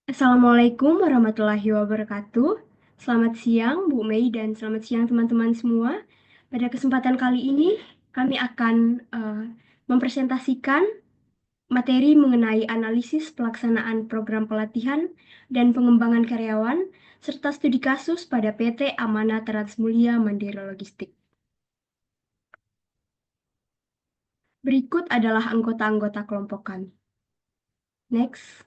Assalamualaikum warahmatullahi wabarakatuh. Selamat siang Bu Mei dan selamat siang teman-teman semua. Pada kesempatan kali ini kami akan mempresentasikan materi mengenai analisis pelaksanaan program pelatihan dan pengembangan karyawan serta studi kasus pada PT Amanah Transmulia Mandiri Logistik. Berikut adalah anggota-anggota kelompok kami. Next.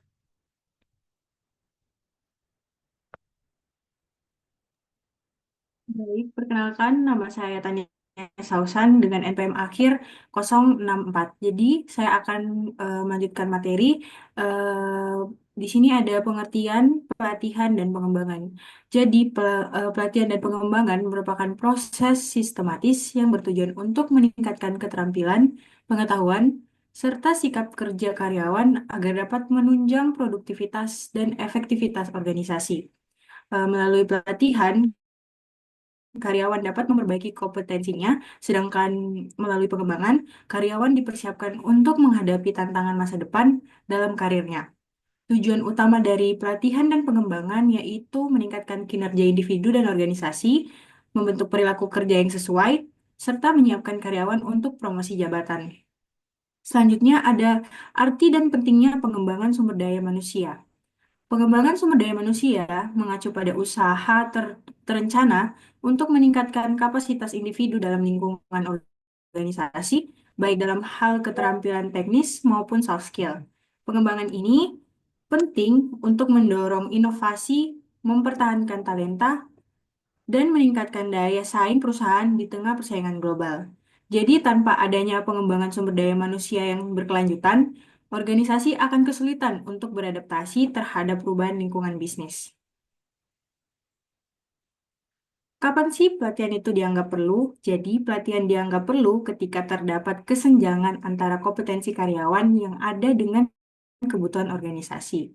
Baik, perkenalkan nama saya Tania Sausan dengan NPM akhir 064. Jadi, saya akan melanjutkan materi. Eh, di sini ada pengertian, pelatihan, dan pengembangan. Jadi, pelatihan dan pengembangan merupakan proses sistematis yang bertujuan untuk meningkatkan keterampilan, pengetahuan, serta sikap kerja karyawan agar dapat menunjang produktivitas dan efektivitas organisasi. Melalui pelatihan, karyawan dapat memperbaiki kompetensinya, sedangkan melalui pengembangan, karyawan dipersiapkan untuk menghadapi tantangan masa depan dalam karirnya. Tujuan utama dari pelatihan dan pengembangan yaitu meningkatkan kinerja individu dan organisasi, membentuk perilaku kerja yang sesuai, serta menyiapkan karyawan untuk promosi jabatan. Selanjutnya ada arti dan pentingnya pengembangan sumber daya manusia. Pengembangan sumber daya manusia mengacu pada usaha terencana untuk meningkatkan kapasitas individu dalam lingkungan organisasi, baik dalam hal keterampilan teknis maupun soft skill. Pengembangan ini penting untuk mendorong inovasi, mempertahankan talenta, dan meningkatkan daya saing perusahaan di tengah persaingan global. Jadi, tanpa adanya pengembangan sumber daya manusia yang berkelanjutan, organisasi akan kesulitan untuk beradaptasi terhadap perubahan lingkungan bisnis. Kapan sih pelatihan itu dianggap perlu? Jadi, pelatihan dianggap perlu ketika terdapat kesenjangan antara kompetensi karyawan yang ada dengan kebutuhan organisasi.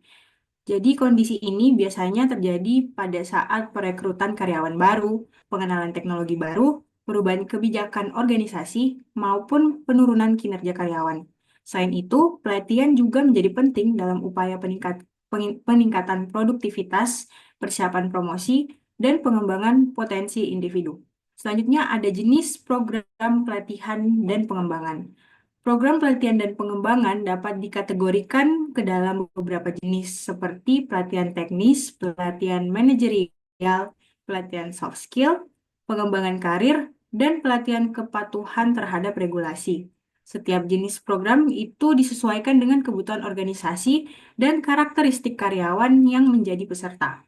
Jadi kondisi ini biasanya terjadi pada saat perekrutan karyawan baru, pengenalan teknologi baru, perubahan kebijakan organisasi, maupun penurunan kinerja karyawan. Selain itu, pelatihan juga menjadi penting dalam upaya peningkatan produktivitas, persiapan promosi, dan pengembangan potensi individu. Selanjutnya ada jenis program pelatihan dan pengembangan. Program pelatihan dan pengembangan dapat dikategorikan ke dalam beberapa jenis seperti pelatihan teknis, pelatihan manajerial, pelatihan soft skill, pengembangan karir, dan pelatihan kepatuhan terhadap regulasi. Setiap jenis program itu disesuaikan dengan kebutuhan organisasi dan karakteristik karyawan yang menjadi peserta.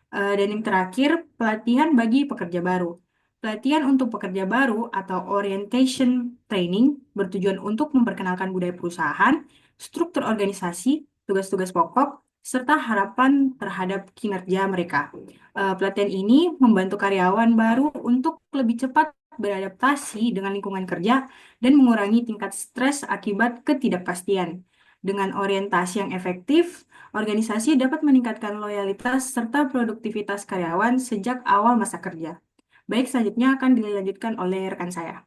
Dan yang terakhir, pelatihan bagi pekerja baru. Pelatihan untuk pekerja baru atau orientation training bertujuan untuk memperkenalkan budaya perusahaan, struktur organisasi, tugas-tugas pokok, serta harapan terhadap kinerja mereka. Pelatihan ini membantu karyawan baru untuk lebih cepat beradaptasi dengan lingkungan kerja dan mengurangi tingkat stres akibat ketidakpastian. Dengan orientasi yang efektif, organisasi dapat meningkatkan loyalitas serta produktivitas karyawan sejak awal masa kerja. Baik, selanjutnya akan dilanjutkan oleh rekan saya.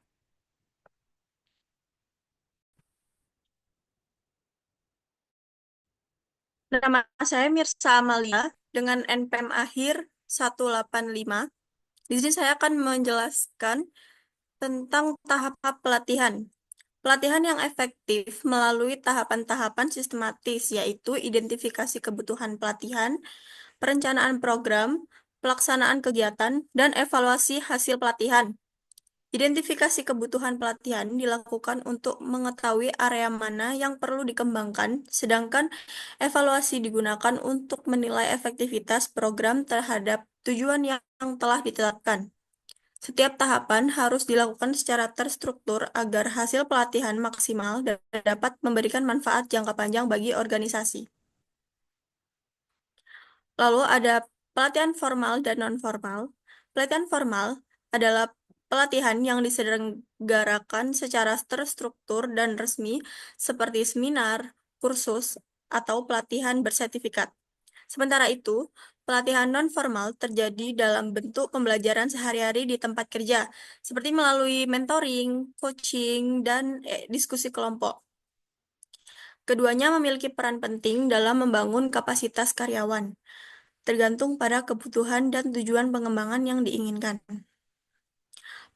Nama saya Mirsa Amalia dengan NPM akhir 185. Di sini saya akan menjelaskan tentang tahap pelatihan. Pelatihan yang efektif melalui tahapan-tahapan sistematis, yaitu identifikasi kebutuhan pelatihan, perencanaan program, pelaksanaan kegiatan, dan evaluasi hasil pelatihan. Identifikasi kebutuhan pelatihan dilakukan untuk mengetahui area mana yang perlu dikembangkan, sedangkan evaluasi digunakan untuk menilai efektivitas program terhadap tujuan yang telah ditetapkan. Setiap tahapan harus dilakukan secara terstruktur agar hasil pelatihan maksimal dan dapat memberikan manfaat jangka panjang bagi organisasi. Lalu ada pelatihan formal dan non-formal. Pelatihan formal adalah pelatihan yang diselenggarakan secara terstruktur dan resmi seperti seminar, kursus, atau pelatihan bersertifikat. Sementara itu, pelatihan non-formal terjadi dalam bentuk pembelajaran sehari-hari di tempat kerja, seperti melalui mentoring, coaching, dan diskusi kelompok. Keduanya memiliki peran penting dalam membangun kapasitas karyawan, tergantung pada kebutuhan dan tujuan pengembangan yang diinginkan.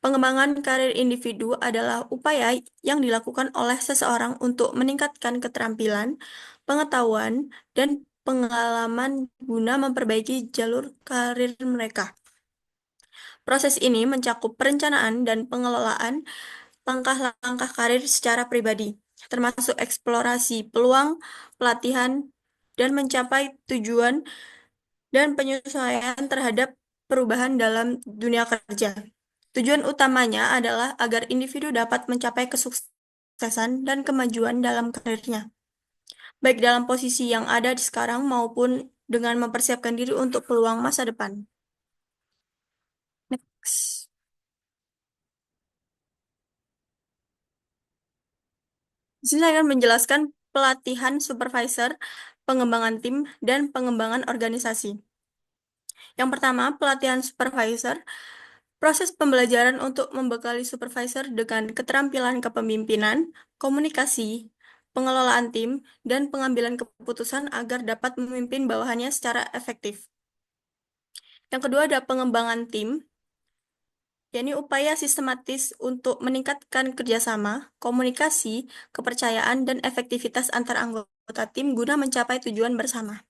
Pengembangan karir individu adalah upaya yang dilakukan oleh seseorang untuk meningkatkan keterampilan, pengetahuan, dan pengalaman guna memperbaiki jalur karir mereka. Proses ini mencakup perencanaan dan pengelolaan langkah-langkah karir secara pribadi, termasuk eksplorasi peluang, pelatihan, dan mencapai tujuan dan penyesuaian terhadap perubahan dalam dunia kerja. Tujuan utamanya adalah agar individu dapat mencapai kesuksesan dan kemajuan dalam karirnya, baik dalam posisi yang ada di sekarang maupun dengan mempersiapkan diri untuk peluang masa depan. Next. Di sini saya akan menjelaskan pelatihan supervisor, pengembangan tim, dan pengembangan organisasi. Yang pertama, pelatihan supervisor. Proses pembelajaran untuk membekali supervisor dengan keterampilan kepemimpinan, komunikasi, pengelolaan tim, dan pengambilan keputusan agar dapat memimpin bawahannya secara efektif. Yang kedua ada pengembangan tim, yakni upaya sistematis untuk meningkatkan kerjasama, komunikasi, kepercayaan, dan efektivitas antar anggota tim guna mencapai tujuan bersama.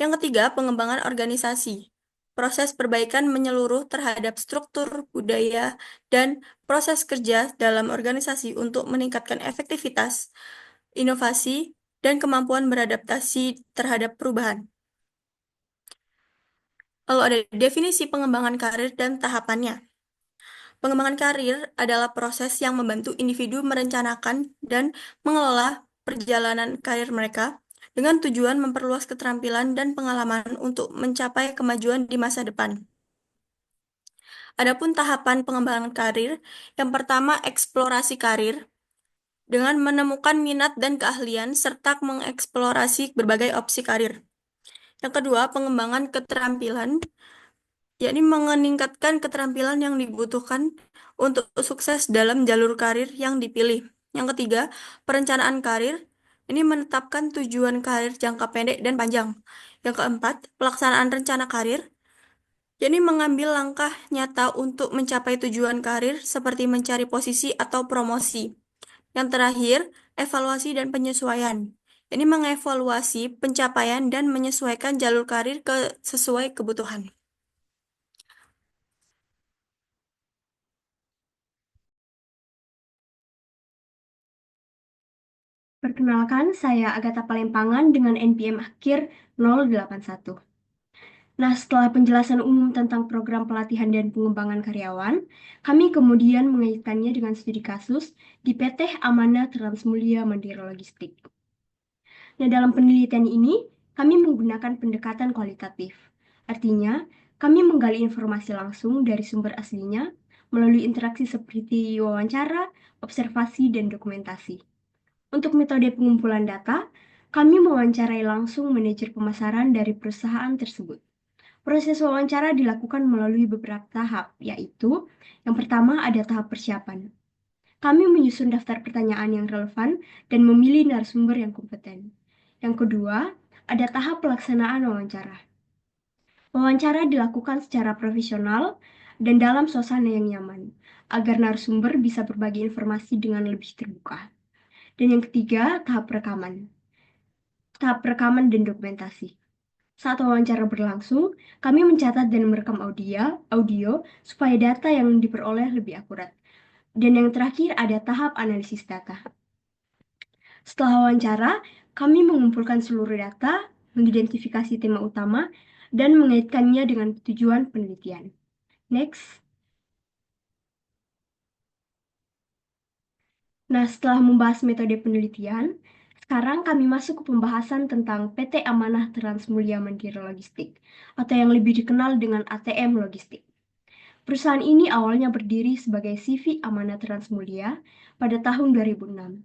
Yang ketiga, pengembangan organisasi. Proses perbaikan menyeluruh terhadap struktur, budaya, dan proses kerja dalam organisasi untuk meningkatkan efektivitas, inovasi, dan kemampuan beradaptasi terhadap perubahan. Lalu ada definisi pengembangan karir dan tahapannya. Pengembangan karir adalah proses yang membantu individu merencanakan dan mengelola perjalanan karir mereka dengan tujuan memperluas keterampilan dan pengalaman untuk mencapai kemajuan di masa depan. Adapun tahapan pengembangan karir, yang pertama eksplorasi karir, dengan menemukan minat dan keahlian serta mengeksplorasi berbagai opsi karir. Yang kedua, pengembangan keterampilan, yakni meningkatkan keterampilan yang dibutuhkan untuk sukses dalam jalur karir yang dipilih. Yang ketiga, perencanaan karir. Ini menetapkan tujuan karir jangka pendek dan panjang. Yang keempat, pelaksanaan rencana karir. Yakni mengambil langkah nyata untuk mencapai tujuan karir seperti mencari posisi atau promosi. Yang terakhir, evaluasi dan penyesuaian. Ini mengevaluasi pencapaian dan menyesuaikan jalur karir sesuai kebutuhan. Perkenalkan, saya Agatha Palempangan dengan NPM akhir 081. Nah, setelah penjelasan umum tentang program pelatihan dan pengembangan karyawan, kami kemudian mengaitkannya dengan studi kasus di PT Amanah Transmulia Mandiri Logistik. Nah, dalam penelitian ini, kami menggunakan pendekatan kualitatif. Artinya, kami menggali informasi langsung dari sumber aslinya melalui interaksi seperti wawancara, observasi, dan dokumentasi. Untuk metode pengumpulan data, kami mewawancarai langsung manajer pemasaran dari perusahaan tersebut. Proses wawancara dilakukan melalui beberapa tahap, yaitu yang pertama ada tahap persiapan. Kami menyusun daftar pertanyaan yang relevan dan memilih narasumber yang kompeten. Yang kedua, ada tahap pelaksanaan wawancara. Wawancara dilakukan secara profesional dan dalam suasana yang nyaman, agar narasumber bisa berbagi informasi dengan lebih terbuka. Dan yang ketiga, tahap rekaman. Tahap rekaman dan dokumentasi. Saat wawancara berlangsung, kami mencatat dan merekam audio supaya data yang diperoleh lebih akurat. Dan yang terakhir ada tahap analisis data. Setelah wawancara, kami mengumpulkan seluruh data, mengidentifikasi tema utama, dan mengaitkannya dengan tujuan penelitian. Next. Nah, setelah membahas metode penelitian, sekarang kami masuk ke pembahasan tentang PT Amanah Transmulia Mandiri Logistik, atau yang lebih dikenal dengan ATM Logistik. Perusahaan ini awalnya berdiri sebagai CV Amanah Transmulia pada tahun 2006,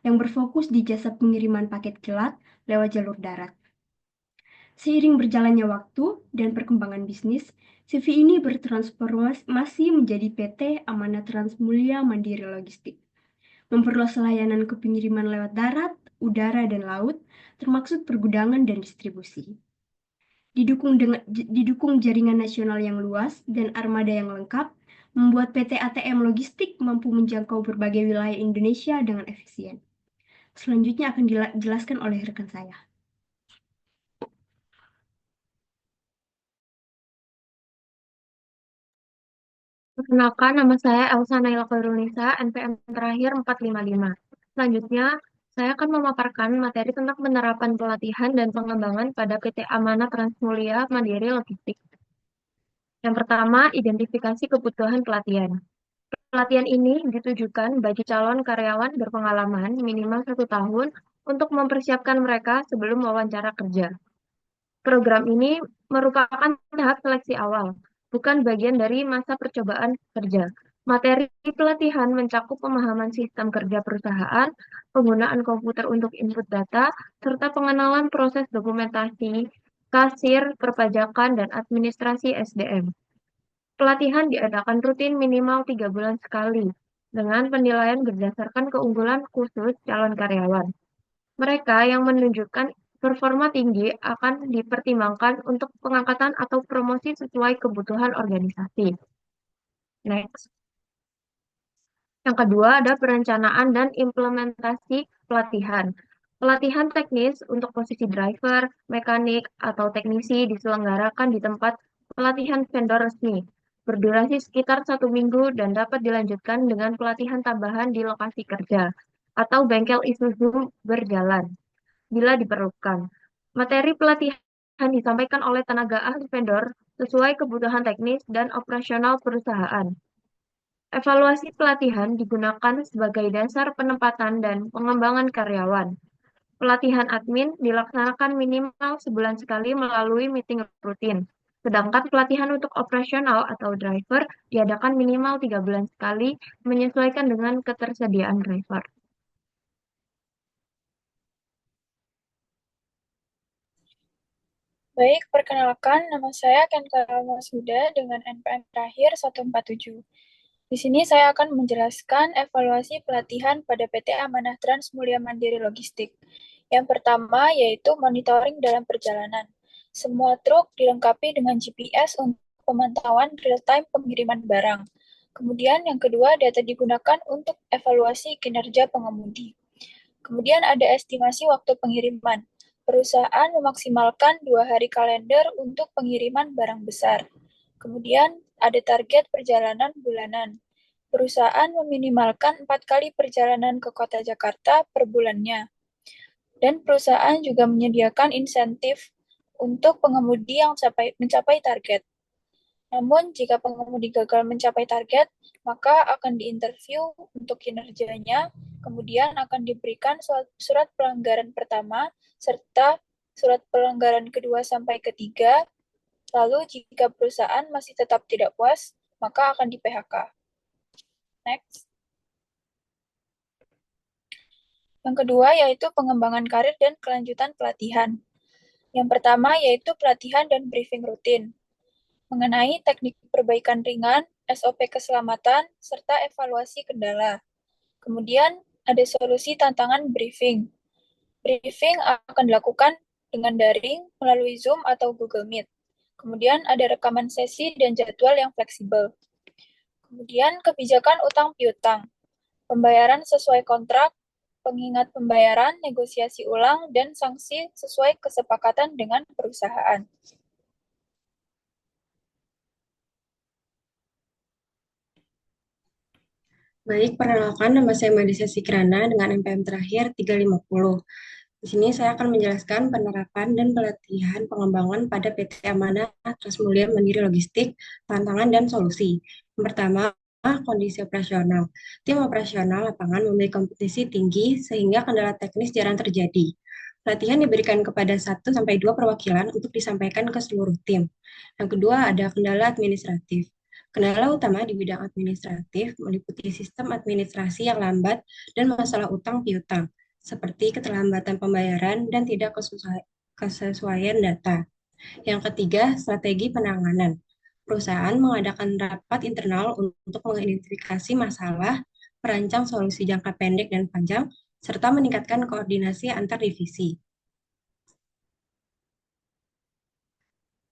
yang berfokus di jasa pengiriman paket kilat lewat jalur darat. Seiring berjalannya waktu dan perkembangan bisnis, CV ini bertransformasi menjadi PT Amanah Transmulia Mandiri Logistik, memperluas layanan kepengiriman lewat darat, udara, dan laut, termasuk pergudangan dan distribusi. Didukung jaringan nasional yang luas dan armada yang lengkap, membuat PT ATM Logistik mampu menjangkau berbagai wilayah Indonesia dengan efisien. Selanjutnya akan dijelaskan oleh rekan saya. Perkenalkan, nama saya Elsa Naila Khairunisa, NPM terakhir 455. Selanjutnya, saya akan memaparkan materi tentang penerapan pelatihan dan pengembangan pada PT Amanah Transmulia Mandiri Logistik. Yang pertama, identifikasi kebutuhan pelatihan. Pelatihan ini ditujukan bagi calon karyawan berpengalaman minimal 1 tahun untuk mempersiapkan mereka sebelum wawancara kerja. Program ini merupakan tahap seleksi awal, bukan bagian dari masa percobaan kerja. Materi pelatihan mencakup pemahaman sistem kerja perusahaan, penggunaan komputer untuk input data, serta pengenalan proses dokumentasi, kasir, perpajakan, dan administrasi SDM. Pelatihan diadakan rutin minimal 3 bulan sekali, dengan penilaian berdasarkan keunggulan khusus calon karyawan. Mereka yang menunjukkan performa tinggi akan dipertimbangkan untuk pengangkatan atau promosi sesuai kebutuhan organisasi. Next. Yang kedua ada perencanaan dan implementasi pelatihan. Pelatihan teknis untuk posisi driver, mekanik, atau teknisi diselenggarakan di tempat pelatihan vendor resmi, berdurasi sekitar 1 minggu dan dapat dilanjutkan dengan pelatihan tambahan di lokasi kerja atau bengkel Isuzu berjalan bila diperlukan. Materi pelatihan disampaikan oleh tenaga ahli vendor sesuai kebutuhan teknis dan operasional perusahaan. Evaluasi pelatihan digunakan sebagai dasar penempatan dan pengembangan karyawan. Pelatihan admin dilaksanakan minimal sebulan sekali melalui meeting rutin. Sedangkan pelatihan untuk operasional atau driver diadakan minimal 3 bulan sekali menyesuaikan dengan ketersediaan driver. Baik, perkenalkan, nama saya Ken Masuda dengan NPM terakhir 147. Di sini saya akan menjelaskan evaluasi pelatihan pada PT Amanah Transmulia Mandiri Logistik. Yang pertama yaitu monitoring dalam perjalanan. Semua truk dilengkapi dengan GPS untuk pemantauan real-time pengiriman barang. Kemudian yang kedua, data digunakan untuk evaluasi kinerja pengemudi. Kemudian ada estimasi waktu pengiriman. Perusahaan memaksimalkan 2 hari kalender untuk pengiriman barang besar. Kemudian ada target perjalanan bulanan. Perusahaan meminimalkan 4 kali perjalanan ke kota Jakarta per bulannya. Dan perusahaan juga menyediakan insentif untuk pengemudi yang mencapai target. Namun, jika pengemudi gagal mencapai target, maka akan diinterview untuk kinerjanya, kemudian akan diberikan surat pelanggaran pertama, serta surat pelanggaran kedua sampai ketiga. Lalu, jika perusahaan masih tetap tidak puas, maka akan di-PHK. Next. Yang kedua yaitu pengembangan karir dan kelanjutan pelatihan. Yang pertama yaitu pelatihan dan briefing rutin mengenai teknik perbaikan ringan, SOP keselamatan, serta evaluasi kendala. Kemudian ada solusi tantangan briefing. Briefing akan dilakukan dengan daring melalui Zoom atau Google Meet. Kemudian ada rekaman sesi dan jadwal yang fleksibel. Kemudian kebijakan utang piutang, pembayaran sesuai kontrak, pengingat pembayaran, negosiasi ulang, dan sanksi sesuai kesepakatan dengan perusahaan. Baik, perkenalkan nama saya Madisa Sikrana dengan NPM terakhir 350. Di sini saya akan menjelaskan penerapan dan pelatihan pengembangan pada PT Amanah Transmulia Mandiri Logistik, tantangan dan solusi. Yang pertama, kondisi operasional. Tim operasional lapangan memiliki kompetisi tinggi sehingga kendala teknis jarang terjadi. Pelatihan diberikan kepada 1-2 perwakilan untuk disampaikan ke seluruh tim. Yang kedua, ada kendala administratif. Kendala utama di bidang administratif meliputi sistem administrasi yang lambat dan masalah utang piutang, seperti keterlambatan pembayaran dan tidak kesesuaian data. Yang ketiga, strategi penanganan. Perusahaan mengadakan rapat internal untuk mengidentifikasi masalah, merancang solusi jangka pendek dan panjang, serta meningkatkan koordinasi antar divisi.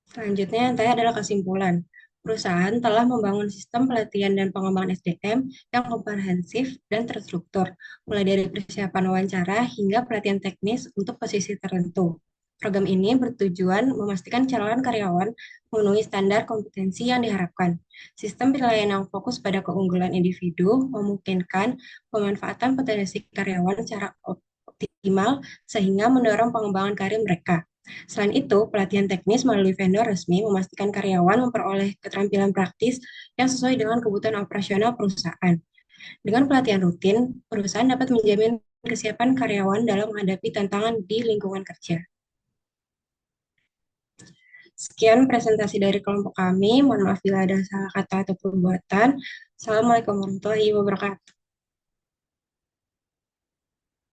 Selanjutnya, yang terakhir adalah kesimpulan. Perusahaan telah membangun sistem pelatihan dan pengembangan SDM yang komprehensif dan terstruktur, mulai dari persiapan wawancara hingga pelatihan teknis untuk posisi tertentu. Program ini bertujuan memastikan calon karyawan memenuhi standar kompetensi yang diharapkan. Sistem penilaian yang fokus pada keunggulan individu memungkinkan pemanfaatan potensi karyawan secara optimal sehingga mendorong pengembangan karir mereka. Selain itu, pelatihan teknis melalui vendor resmi memastikan karyawan memperoleh keterampilan praktis yang sesuai dengan kebutuhan operasional perusahaan. Dengan pelatihan rutin, perusahaan dapat menjamin kesiapan karyawan dalam menghadapi tantangan di lingkungan kerja. Sekian presentasi dari kelompok kami. Mohon maaf bila ada salah kata atau perbuatan. Assalamualaikum warahmatullahi wabarakatuh.